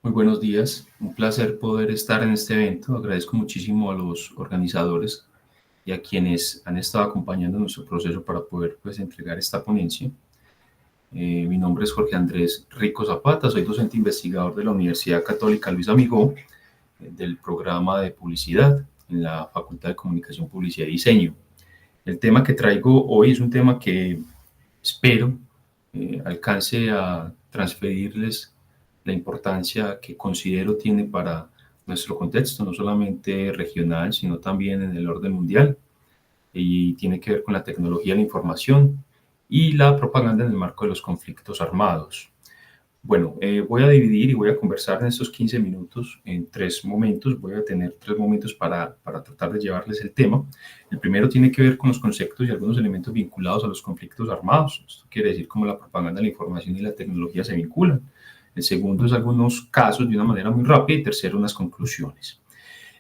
Muy buenos días, un placer poder estar en este evento. Agradezco muchísimo a los organizadores y a quienes han estado acompañando nuestro proceso para poder entregar esta ponencia. Mi nombre es Jorge Andrés Rico Zapata, soy docente investigador de la Universidad Católica Luis Amigó, del programa de publicidad en la Facultad de Comunicación, Publicidad y Diseño. El tema que traigo hoy es un tema que espero alcance a transferirles la importancia que considero tiene para nuestro contexto, no solamente regional, sino también en el orden mundial, y tiene que ver con la tecnología de la información y la propaganda en el marco de los conflictos armados. Bueno, voy a dividir y voy a conversar en estos 15 minutos en tres momentos. Voy a tener tres momentos para tratar de llevarles el tema. El primero tiene que ver con los conceptos y algunos elementos vinculados a los conflictos armados. Esto quiere decir cómo la propaganda, la información y la tecnología se vinculan. El segundo es algunos casos de una manera muy rápida y tercero unas conclusiones.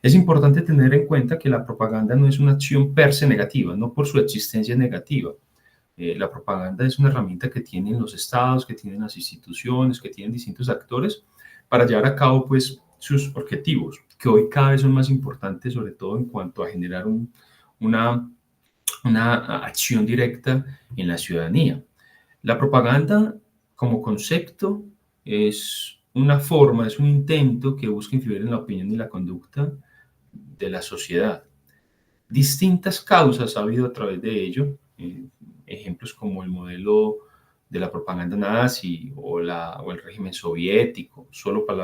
Es importante tener en cuenta que la propaganda no es una acción per se negativa, no por su existencia es negativa. La propaganda es una herramienta que tienen los estados, que tienen las instituciones, que tienen distintos actores para llevar a cabo pues sus objetivos, que hoy cada vez son más importantes, sobre todo en cuanto a generar una, una acción directa en la ciudadanía. La propaganda como concepto es una forma, es un intento que busca influir en la opinión y la conducta de la sociedad. Distintas causas ha habido a través de ello, ejemplos como el modelo de la propaganda nazi o el régimen soviético, solo para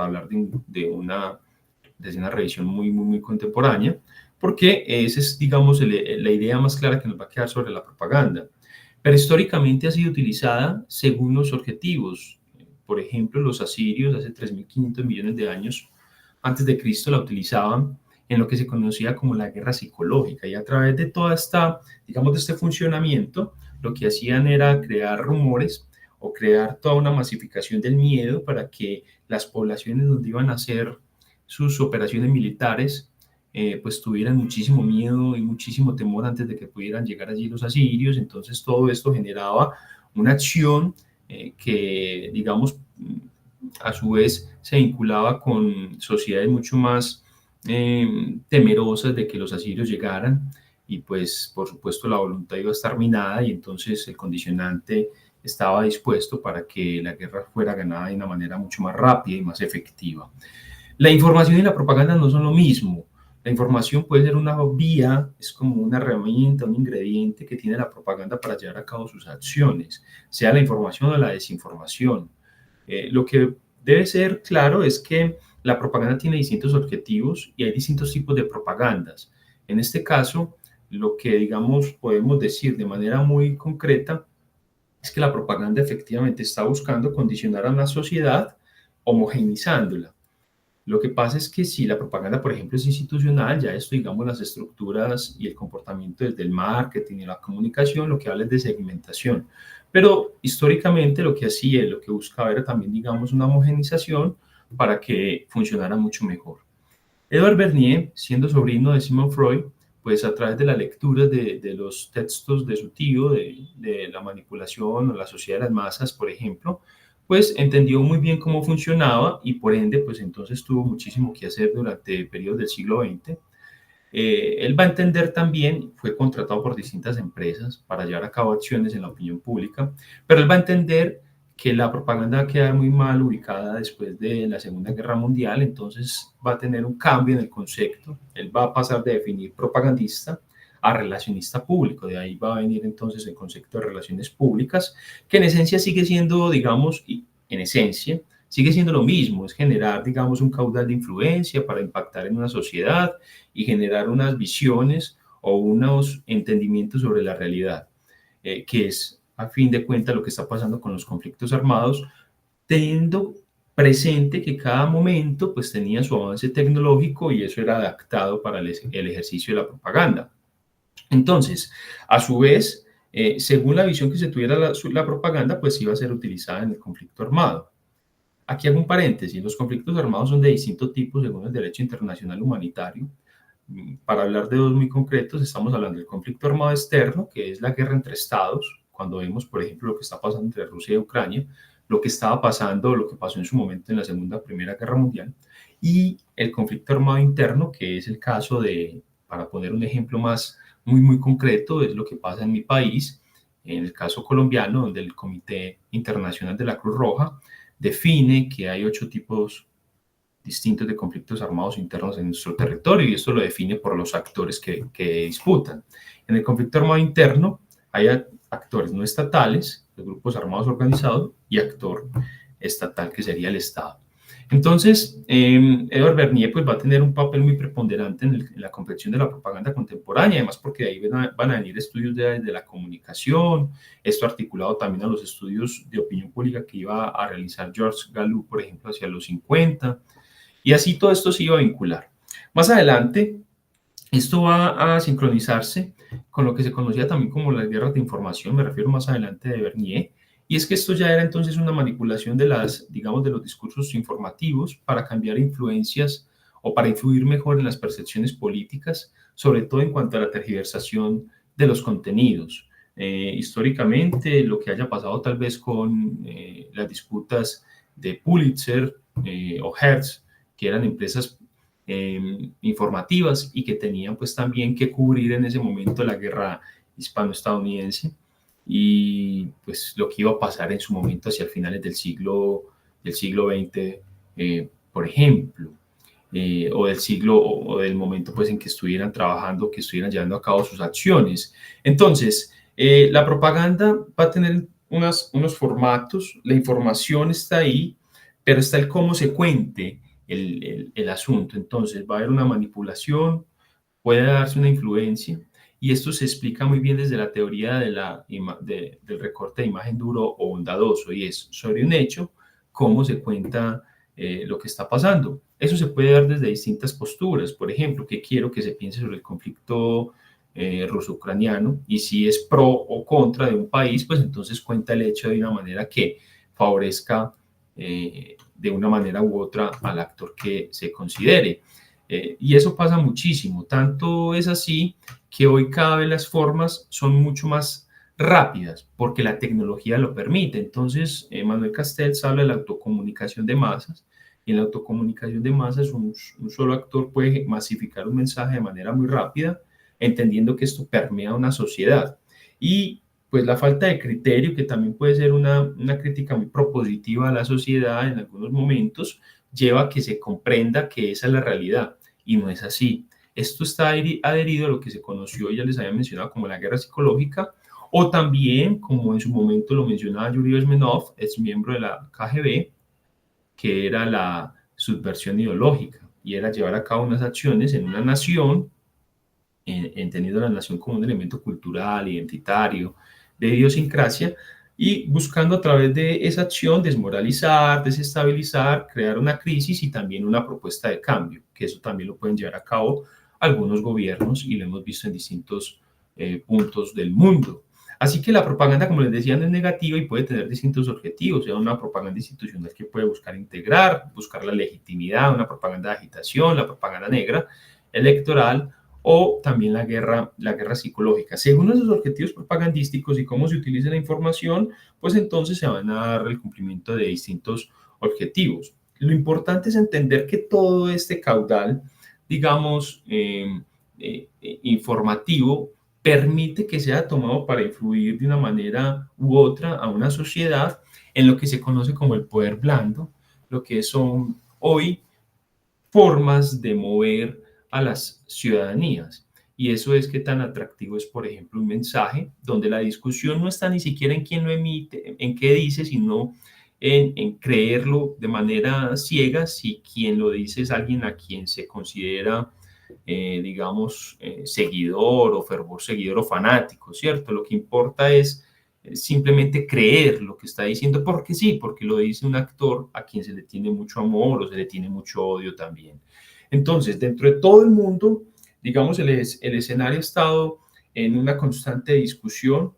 hablar desde una revisión muy contemporánea, porque esa es, digamos, la idea más clara que nos va a quedar sobre la propaganda. Pero históricamente ha sido utilizada según los objetivos. Por ejemplo, los asirios hace 3.500 millones de años antes de Cristo la utilizaban en lo que se conocía como la guerra psicológica, y a través de toda esta, digamos, de este funcionamiento, lo que hacían era crear rumores o crear toda una masificación del miedo para que las poblaciones donde iban a hacer sus operaciones militares pues tuvieran muchísimo miedo y muchísimo temor antes de que pudieran llegar allí los asirios. Entonces todo esto generaba una acción que, digamos, a su vez se vinculaba con sociedades mucho más temerosas de que los asirios llegaran, y pues por supuesto la voluntad iba a estar minada, y entonces el condicionante estaba dispuesto para que la guerra fuera ganada de una manera mucho más rápida y más efectiva. La información y la propaganda no son lo mismo. La información puede ser una vía, es como una herramienta, un ingrediente que tiene la propaganda para llevar a cabo sus acciones, sea la información o la desinformación. Lo que debe ser claro es que la propaganda tiene distintos objetivos y hay distintos tipos de propagandas. En este caso, lo que, digamos, podemos decir de manera muy concreta es que la propaganda efectivamente está buscando condicionar a una sociedad homogeneizándola. Lo que pasa es que si la propaganda, por ejemplo, es institucional, ya esto, digamos, las estructuras y el comportamiento desde el marketing y la comunicación, lo que habla es de segmentación. Pero históricamente lo que hacía, lo que buscaba era también, digamos, una homogenización para que funcionara mucho mejor. Edward Bernier, siendo sobrino de Sigmund Freud, pues a través de la lectura de los textos de su tío, de la manipulación o la sociedad de las masas, por ejemplo, pues entendió muy bien cómo funcionaba, y por ende, pues entonces tuvo muchísimo que hacer durante periodos del siglo XX. Él va a entender también, fue contratado por distintas empresas para llevar a cabo acciones en la opinión pública, pero él va a entender que la propaganda va a quedar muy mal ubicada después de la Segunda Guerra Mundial. Entonces va a tener un cambio en el concepto. Él va a pasar de definir propagandista a relacionista público. De ahí va a venir entonces el concepto de relaciones públicas, que en esencia sigue siendo, digamos, en esencia, sigue siendo lo mismo, es generar, digamos, un caudal de influencia para impactar en una sociedad y generar unas visiones o unos entendimientos sobre la realidad, que es, a fin de cuentas, lo que está pasando con los conflictos armados, teniendo presente que cada momento pues tenía su avance tecnológico y eso era adaptado para el ejercicio de la propaganda. Entonces, a su vez, según la visión que se tuviera la propaganda, pues iba a ser utilizada en el conflicto armado. Aquí hago un paréntesis: los conflictos armados son de distintos tipos según el derecho internacional humanitario. Para hablar de dos muy concretos, estamos hablando del conflicto armado externo, que es la guerra entre estados, cuando vemos, por ejemplo, lo que está pasando entre Rusia y Ucrania, lo que estaba pasando, lo que pasó en su momento en la Primera Guerra Mundial, y el conflicto armado interno, que es el caso de, para poner un ejemplo más muy concreto, es lo que pasa en mi país, en el caso colombiano, donde el Comité Internacional de la Cruz Roja define que hay 8 tipos distintos de conflictos armados internos en nuestro territorio, y esto lo define por los actores que disputan. En el conflicto armado interno hay actores no estatales, los grupos armados organizados, y actor estatal, que sería el Estado. Entonces, Edward Bernier pues, va a tener un papel muy preponderante en la confección de la propaganda contemporánea, además porque de ahí van a venir estudios de la comunicación, esto articulado también a los estudios de opinión pública que iba a realizar George Gallup, por ejemplo, hacia los 50, y así todo esto se iba a vincular. Más adelante, esto va a sincronizarse con lo que se conocía también como las guerras de información, me refiero más adelante de Bernier, y es que esto ya era entonces una manipulación de digamos, de los discursos informativos para cambiar influencias o para influir mejor en las percepciones políticas, sobre todo en cuanto a la tergiversación de los contenidos. Históricamente, lo que haya pasado tal vez con las disputas de Pulitzer o Hearst, que eran empresas informativas y que tenían pues también que cubrir en ese momento la guerra hispano-estadounidense y pues lo que iba a pasar en su momento hacia finales del siglo XX, por ejemplo, o del siglo o del momento pues en que estuvieran trabajando, que estuvieran llevando a cabo sus acciones. Entonces, la propaganda va a tener unos formatos, la información está ahí, pero está el cómo se cuente el asunto. Entonces va a haber una manipulación, puede darse una influencia, y esto se explica muy bien desde la teoría del recorte de imagen duro o bondadoso, y es sobre un hecho, cómo se cuenta lo que está pasando. Eso se puede dar desde distintas posturas. Por ejemplo, ¿qué quiero que se piense sobre el conflicto ruso-ucraniano? Y si es pro o contra de un país, pues entonces cuenta el hecho de una manera que favorezca de una manera u otra al actor que se considere. Y eso pasa muchísimo. Tanto es así que hoy cada vez las formas son mucho más rápidas porque la tecnología lo permite. Entonces, Manuel Castells habla de la autocomunicación de masas, y en la autocomunicación de masas un solo actor puede masificar un mensaje de manera muy rápida, entendiendo que esto permea una sociedad. Y pues la falta de criterio, que también puede ser una crítica muy propositiva a la sociedad en algunos momentos, lleva a que se comprenda que esa es la realidad, y no es así. Esto está adherido a lo que se conoció, ya les había mencionado, como la guerra psicológica, o también, como en su momento lo mencionaba Yuri Bezmenov, ex miembro de la KGB, que era la subversión ideológica, y era llevar a cabo unas acciones en una nación, entendiendo la nación como un elemento cultural, identitario, de idiosincrasia, y buscando a través de esa acción desmoralizar, desestabilizar, crear una crisis y también una propuesta de cambio, que eso también lo pueden llevar a cabo algunos gobiernos y lo hemos visto en distintos puntos del mundo. Así que la propaganda, como les decía, no es negativa y puede tener distintos objetivos. Sea una propaganda institucional que puede buscar integrar, buscar la legitimidad, una propaganda de agitación, la propaganda negra, electoral, o también la guerra psicológica. Según esos objetivos propagandísticos y cómo se utiliza la información, pues entonces se van a dar el cumplimiento de distintos objetivos. Lo importante es entender que todo este caudal, digamos, informativo, permite que sea tomado para influir de una manera u otra a una sociedad en lo que se conoce como el poder blando, lo que son hoy formas de mover a las ciudadanías. Y eso es qué tan atractivo es, por ejemplo, un mensaje donde la discusión no está ni siquiera en quién lo emite, en qué dice, sino en creerlo de manera ciega si quien lo dice es alguien a quien se considera, digamos, seguidor o fervor seguidor o fanático, ¿cierto? Lo que importa es simplemente creer lo que está diciendo, porque sí, porque lo dice un actor a quien se le tiene mucho amor o se le tiene mucho odio también. Entonces, dentro de todo el mundo, digamos, el escenario ha estado en una constante discusión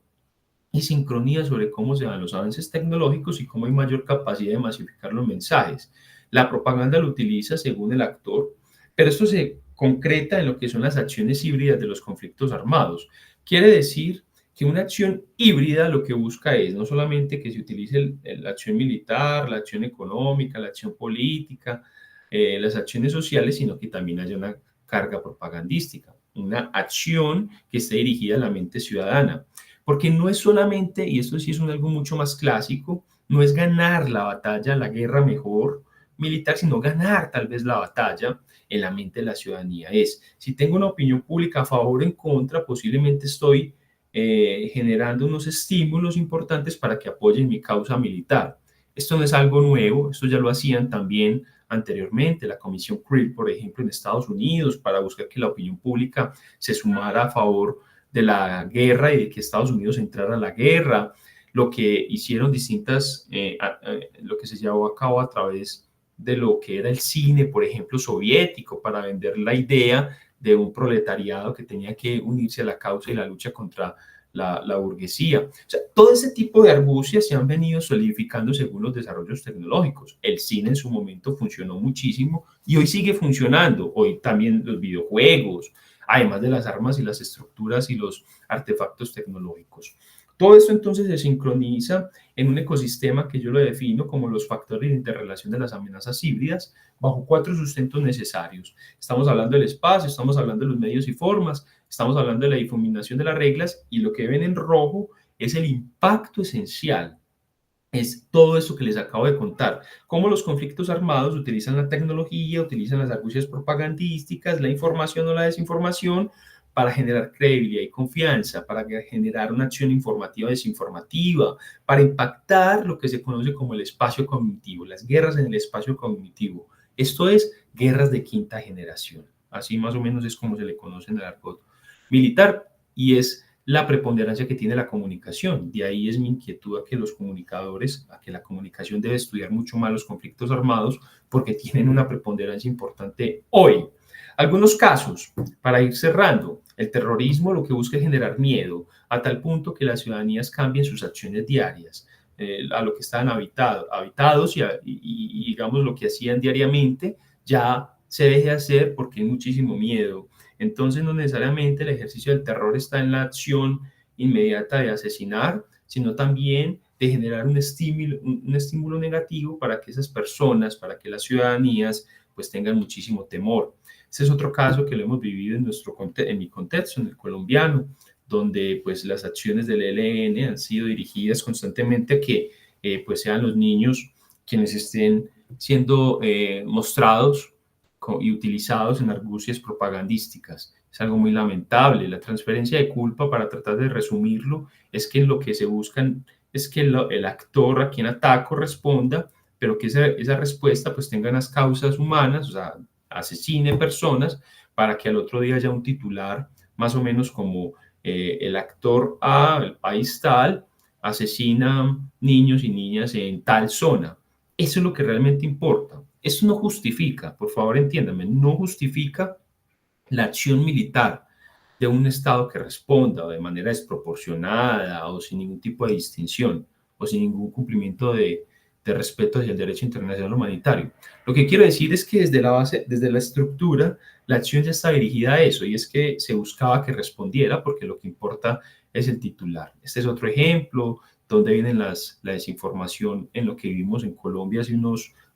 y sincronía sobre cómo se dan los avances tecnológicos y cómo hay mayor capacidad de masificar los mensajes. La propaganda lo utiliza según el actor, pero esto se concreta en lo que son las acciones híbridas de los conflictos armados. Quiere decir que una acción híbrida lo que busca es no solamente que se utilice la acción militar, la acción económica, la acción política, las acciones sociales, sino que también haya una carga propagandística, una acción que esté dirigida a la mente ciudadana. Porque no es solamente, y esto sí es algo mucho más clásico, no es ganar la batalla, la guerra mejor militar, sino ganar tal vez la batalla en la mente de la ciudadanía. Es, si tengo una opinión pública a favor o en contra, posiblemente estoy generando unos estímulos importantes para que apoyen mi causa militar. Esto no es algo nuevo, esto ya lo hacían también anteriormente, la Comisión Creel, por ejemplo, en Estados Unidos, para buscar que la opinión pública se sumara a favor de la guerra y de que Estados Unidos entrara a la guerra, lo que hicieron lo que se llevó a cabo a través de lo que era el cine, por ejemplo, soviético, para vender la idea de un proletariado que tenía que unirse a la causa y la lucha contra la burguesía. O sea, todo ese tipo de argucias se han venido solidificando según los desarrollos tecnológicos. El cine en su momento funcionó muchísimo y hoy sigue funcionando. Hoy también los videojuegos, además de las armas y las estructuras y los artefactos tecnológicos. Todo esto entonces se sincroniza en un ecosistema que yo lo defino como los factores de interrelación de las amenazas híbridas bajo 4 sustentos necesarios. Estamos hablando del espacio, estamos hablando de los medios y formas, estamos hablando de la difuminación de las reglas y lo que ven en rojo es el impacto esencial. Es todo esto que les acabo de contar, cómo los conflictos armados utilizan la tecnología, utilizan las argucias propagandísticas, la información o la desinformación para generar credibilidad y confianza, para generar una acción informativa o desinformativa, para impactar lo que se conoce como el espacio cognitivo, las guerras en el espacio cognitivo. Esto es guerras de quinta generación. Así más o menos es como se le conoce en el argot militar y es la preponderancia que tiene la comunicación. De ahí es mi inquietud a que los comunicadores, a que la comunicación debe estudiar mucho más los conflictos armados porque tienen una preponderancia importante hoy. Algunos casos, para ir cerrando, el terrorismo lo que busca es generar miedo a tal punto que las ciudadanías cambien sus acciones diarias a lo que estaban habitados y digamos lo que hacían diariamente ya se deje hacer porque hay muchísimo miedo. Entonces no necesariamente el ejercicio del terror está en la acción inmediata de asesinar, sino también de generar un estímulo negativo para que esas personas, para que las ciudadanías pues tengan muchísimo temor. Ese es otro caso que lo hemos vivido en mi contexto, en el colombiano, donde pues las acciones del ELN han sido dirigidas constantemente a que pues sean los niños quienes estén siendo mostrados y utilizados en argucias propagandísticas. Es algo muy lamentable. La transferencia de culpa, para tratar de resumirlo, es que lo que se buscan es que el actor a quien ataco responda, pero que esa respuesta pues tenga unas causas humanas, o sea, asesine personas, para que al otro día haya un titular más o menos como el actor A, el país tal, asesina niños y niñas en tal zona. Eso es lo que realmente importa. Eso no justifica, por favor entiéndanme, no justifica la acción militar de un Estado que responda de manera desproporcionada o sin ningún tipo de distinción o sin ningún cumplimiento de respeto hacia el derecho internacional humanitario. Lo que quiero decir es que desde la base, desde la estructura, la acción ya está dirigida a eso y es que se buscaba que respondiera porque lo que importa es el titular. Este es otro ejemplo donde viene la desinformación en lo que vivimos en Colombia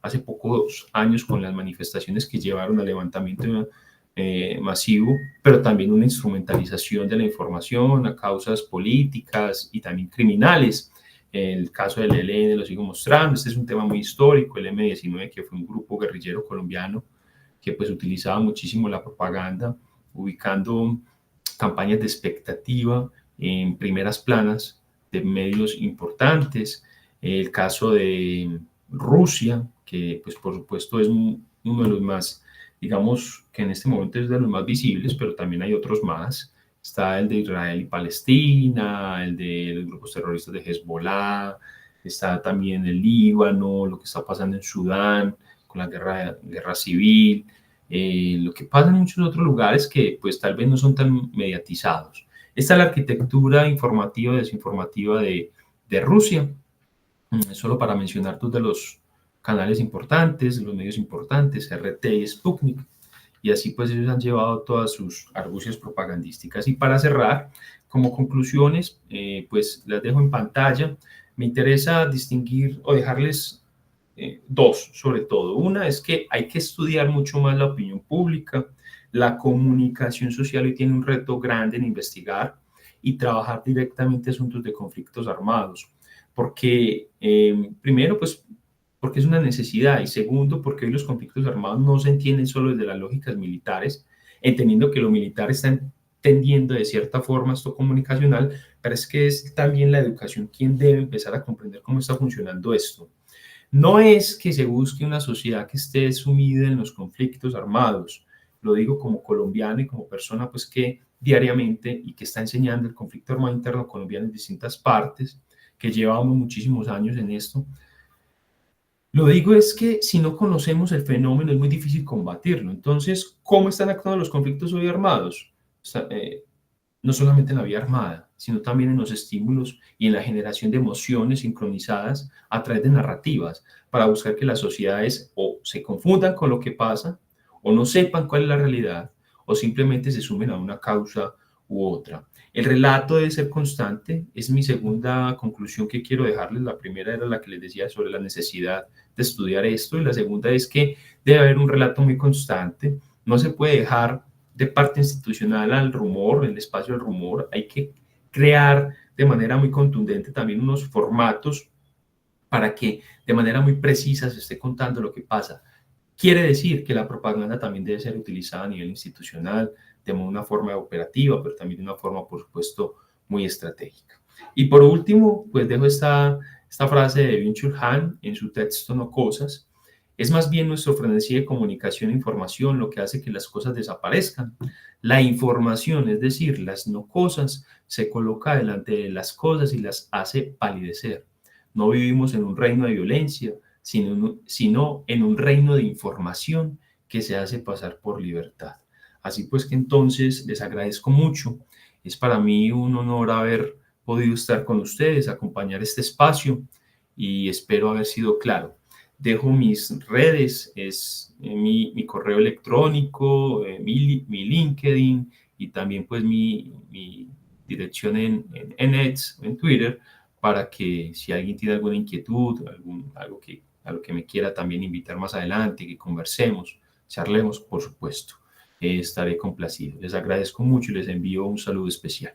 hace pocos años con las manifestaciones que llevaron al levantamiento masivo, pero también una instrumentalización de la información a causas políticas y también criminales. El caso del ELN lo sigo mostrando, este es un tema muy histórico, el M-19, que fue un grupo guerrillero colombiano que pues utilizaba muchísimo la propaganda, ubicando campañas de expectativa en primeras planas de medios importantes. El caso de Rusia, que pues por supuesto es uno de los más, digamos que en este momento es de los más visibles, pero también hay otros más. Está el de Israel y Palestina, el de los grupos terroristas de Hezbollah, está también el Líbano, lo que está pasando en Sudán con la guerra civil, lo que pasa en muchos otros lugares que pues tal vez no son tan mediatizados. Esta es la arquitectura informativa y desinformativa de Rusia, solo para mencionar dos de los canales importantes, los medios importantes, RT y Sputnik. y así pues ellos han llevado todas sus argucias propagandísticas. Y para cerrar, como conclusiones, pues las dejo en pantalla. Me interesa distinguir o dejarles dos, sobre todo. Una es que hay que estudiar mucho más la opinión pública, la comunicación social hoy tiene un reto grande en investigar y trabajar directamente asuntos de conflictos armados, porque primero, pues porque es una necesidad y segundo, porque hoy los conflictos armados no se entienden solo desde las lógicas militares, entendiendo que lo militar está entendiendo de cierta forma esto comunicacional, pero es que es también la educación quien debe empezar a comprender cómo está funcionando esto. No es que se busque una sociedad que esté sumida en los conflictos armados, lo digo como colombiano y como persona pues que diariamente y que está enseñando el conflicto armado interno colombiano en distintas partes, que llevamos muchísimos años en esto. Lo digo es que si no conocemos el fenómeno es muy difícil combatirlo. Entonces, ¿cómo están actuando los conflictos hoy armados? No solamente en la vía armada, sino también en los estímulos y en la generación de emociones sincronizadas a través de narrativas, para buscar que las sociedades o se confundan con lo que pasa, o no sepan cuál es la realidad, o simplemente se sumen a una causa u otra. El relato debe ser constante, es mi segunda conclusión que quiero dejarles. La primera era la que les decía sobre la necesidad de estudiar esto, y la segunda es que debe haber un relato muy constante, no se puede dejar de parte institucional al rumor, el espacio del rumor, hay que crear de manera muy contundente también unos formatos para que de manera muy precisa se esté contando lo que pasa. Quiere decir que la propaganda también debe ser utilizada a nivel institucional, de una forma operativa, pero también de una forma, por supuesto, muy estratégica. Y por último, pues dejo esta frase de Byung-Chul Han en su texto No Cosas. Es más bien nuestro frenesí de comunicación e información lo que hace que las cosas desaparezcan. La información, es decir, las no cosas, se coloca delante de las cosas y las hace palidecer. No vivimos en un reino de violencia, sino en un reino de información que se hace pasar por libertad. Así pues que entonces les agradezco mucho. Es para mí un honor haber podido estar con ustedes, acompañar este espacio y espero haber sido claro. Dejo mis redes, es mi correo electrónico, mi LinkedIn y también pues mi dirección en X, en Twitter, para que si alguien tiene alguna inquietud, a lo que me quiera también invitar más adelante, que conversemos, charlemos, por supuesto, estaré complacido. Les agradezco mucho y les envío un saludo especial.